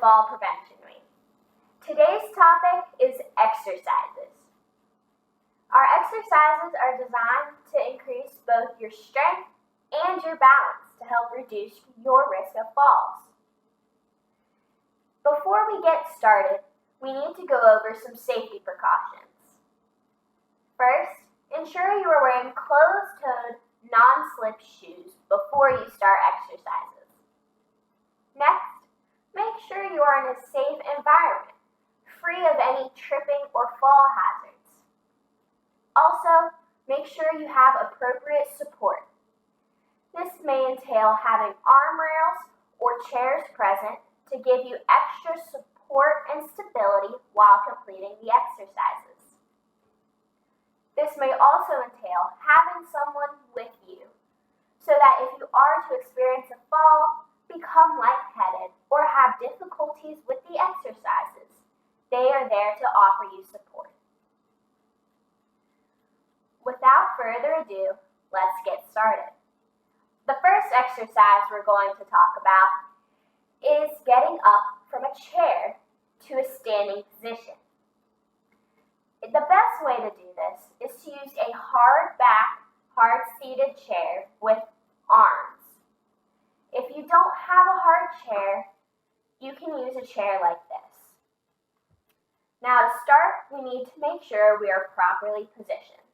Fall Prevention Week. Today's topic is exercises. Our exercises are designed to increase both your strength and your balance to help reduce your risk of falls. Before we get started, we need to go over some safety precautions. First, ensure you are wearing closed-toed, non-slip shoes before you start exercises. Next, make sure you are in a safe environment, free of any tripping or fall hazards. Also, make sure you have appropriate support. This may entail having arm rails or chairs present to give you extra support and stability while completing the exercises. This may also entail having someone with you so that if you are to experience a fall, become lightheaded, or have difficulties with the exercises, they are there to offer you support. Without further ado, let's get started. The first exercise we're going to talk about is getting up from a chair to a standing position. The best way to do this is to use a hard back, hard-seated chair with arms. If you don't have a hard chair, you can use a chair like this. Now to start, we need to make sure we are properly positioned.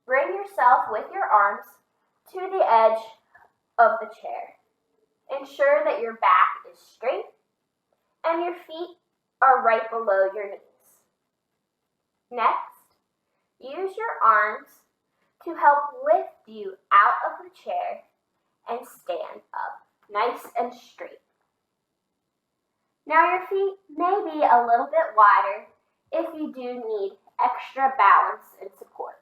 Bring yourself with your arms to the edge of the chair. Ensure that your back is straight and your feet are right below your knees. Next, use your arms to help lift you out of the chair and stand up nice and straight. Now your feet may be a little bit wider if you do need extra balance and support.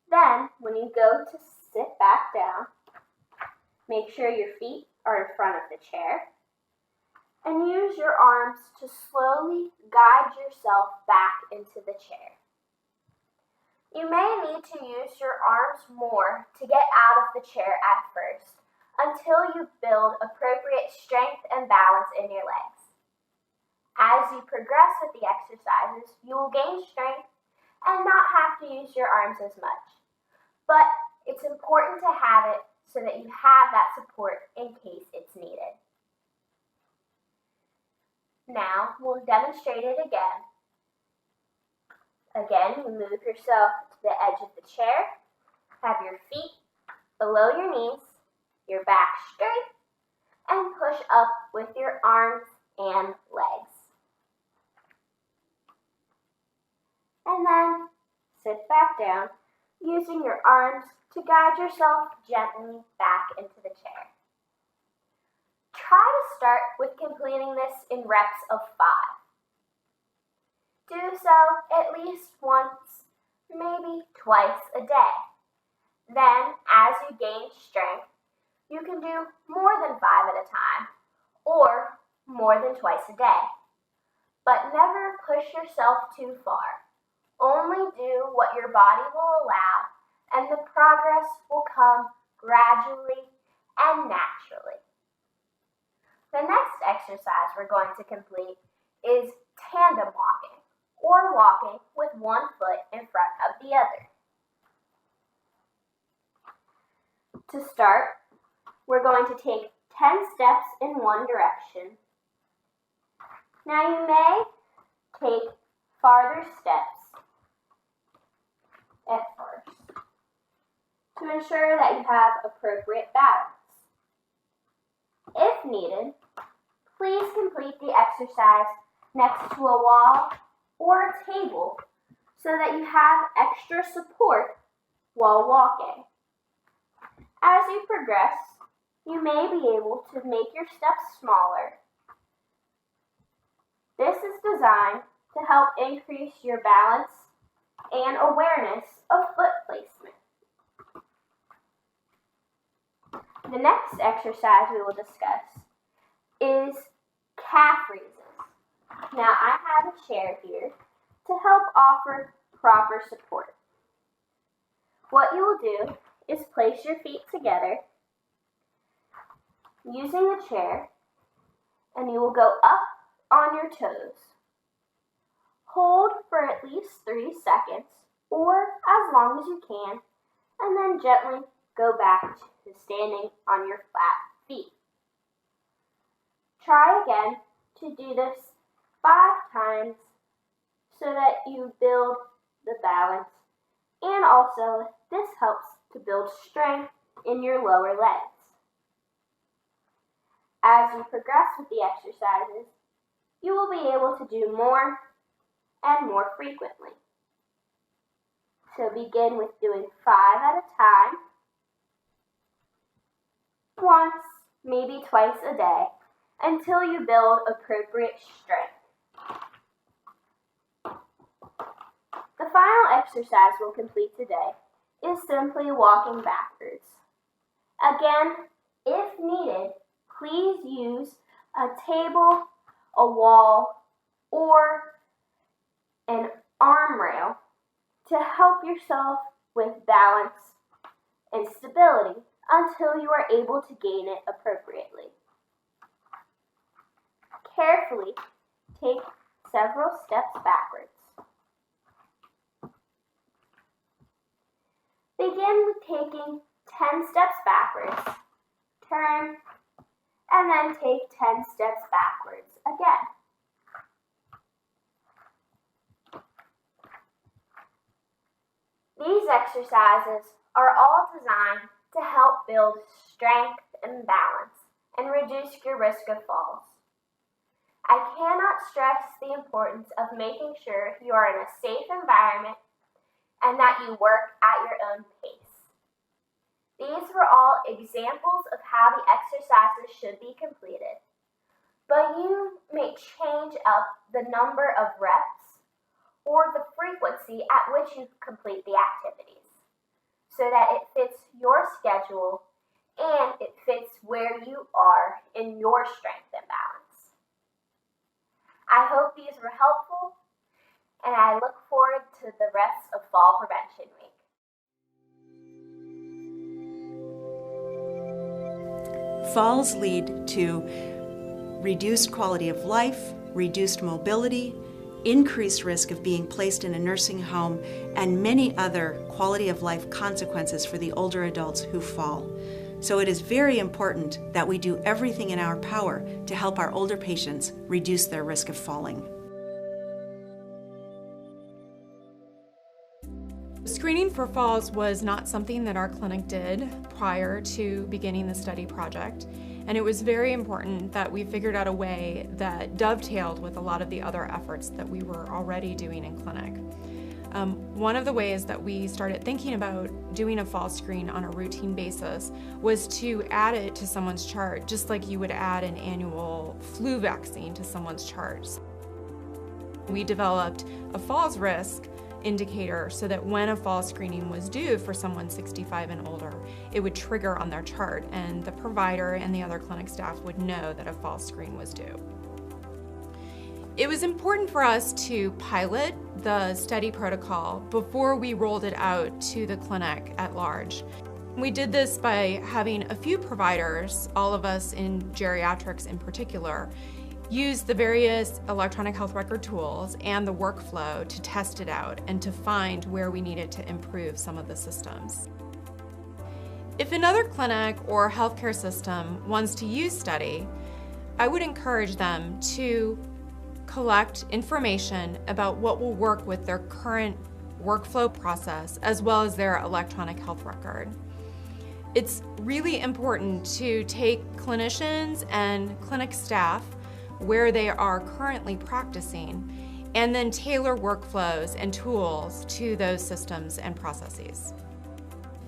Then, when you go to sit back down, make sure your feet are in front of the chair and use your arms to slowly guide yourself back into the chair. You may need to use your arms more to get out of the chair at first until you build appropriate strength and balance in your legs. As you progress with the exercises, you will gain strength and not have to use your arms as much. But it's important to have it so that you have that support in case it's needed. Now, we'll demonstrate it again. Again, you move yourself to the edge of the chair, have your feet below your knees, your back straight, and push up with your arms and legs. And then sit back down, using your arms to guide yourself gently back into the chair. Try to start with completing this in reps of 5. Do so at least once, maybe twice a day. Then, as you gain strength, you can do more than 5 at a time, or more than twice a day. But never push yourself too far. Only do what your body will allow, and the progress will come gradually and naturally. The next exercise we're going to complete is tandem walking, or walking with one foot in front of the other. To start, we're going to take 10 steps in one direction. Now you may take farther steps at first to ensure that you have appropriate balance. If needed, please complete the exercise next to a wall or a table so that you have extra support while walking. As you progress, you may be able to make your steps smaller. This is designed to help increase your balance and awareness of foot placement. The next exercise we will discuss is calf raises. Now I have a chair here to help offer proper support. What you will do is place your feet together using the chair and you will go up on your toes. Hold for at least 3 seconds, or as long as you can, and then gently go back to standing on your flat feet. Try again to do this 5 times so that you build the balance, and also this helps to build strength in your lower legs. As you progress with the exercises, you will be able to do more and more frequently. So begin with doing 5 at a time, once, maybe twice a day, until you build appropriate strength. The final exercise we'll complete today is simply walking backwards. Again, if needed, please use a table, a wall, or an arm rail to help yourself with balance and stability until you are able to gain it appropriately. Carefully take several steps backwards. Begin with taking 10 steps backwards, turn, and then take 10 steps backwards again. These exercises are all designed to help build strength and balance and reduce your risk of falls. I cannot stress the importance of making sure you are in a safe environment and that you work at your own pace. These were all examples of how the exercises should be completed, but you may change up the number of reps or the frequency at which you complete the activities so that it fits your schedule and it fits where you are in your strength and balance. I hope these were helpful, and I look forward to the rest of Fall Prevention Week. Falls lead to reduced quality of life, reduced mobility, increased risk of being placed in a nursing home, and many other quality of life consequences for the older adults who fall. So it is very important that we do everything in our power to help our older patients reduce their risk of falling. Screening for falls was not something that our clinic did prior to beginning the study project, and it was very important that we figured out a way that dovetailed with a lot of the other efforts that we were already doing in clinic. One of the ways that we started thinking about doing a fall screen on a routine basis was to add it to someone's chart, just like you would add an annual flu vaccine to someone's charts. We developed a falls risk indicator so that when a fall screening was due for someone 65 and older, it would trigger on their chart and the provider and the other clinic staff would know that a fall screen was due. It was important for us to pilot the study protocol before we rolled it out to the clinic at large. We did this by having a few providers, all of us in geriatrics in particular, use the various electronic health record tools and the workflow to test it out and to find where we needed to improve some of the systems. If another clinic or healthcare system wants to use study, I would encourage them to collect information about what will work with their current workflow process as well as their electronic health record. It's really important to take clinicians and clinic staff where they are currently practicing and then tailor workflows and tools to those systems and processes.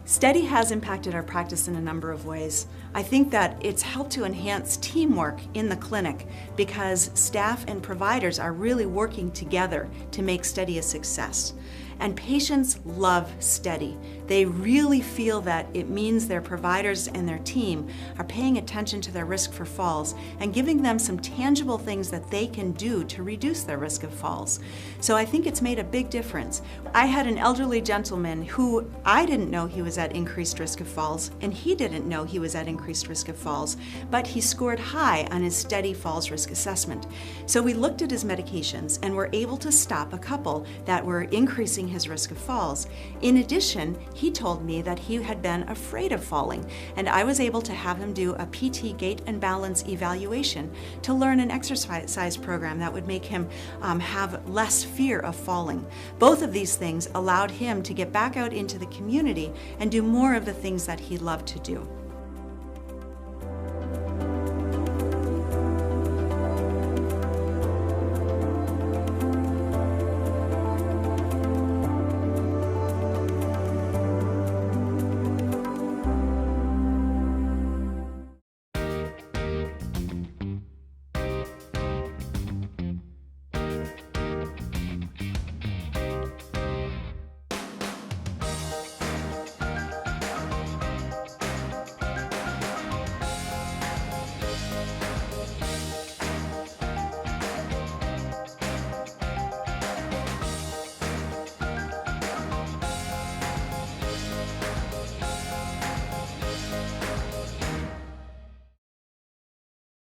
Study has impacted our practice in a number of ways. I think that it's helped to enhance teamwork in the clinic because staff and providers are really working together to make study a success. And patients love study. they really feel that it means their providers and their team are paying attention to their risk for falls and giving them some tangible things that they can do to reduce their risk of falls. So I think it's made a big difference. I had an elderly gentleman who I didn't know he was at increased risk of falls, and he didn't know he was at increased risk of falls, but he scored high on his steady falls risk assessment. So we looked at his medications and were able to stop a couple that were increasing his risk of falls. In addition, he told me that he had been afraid of falling, and I was able to have him do a PT gait and balance evaluation to learn an exercise program that would make him have less fear of falling. Both of these things allowed him to get back out into the community and do more of the things that he loved to do.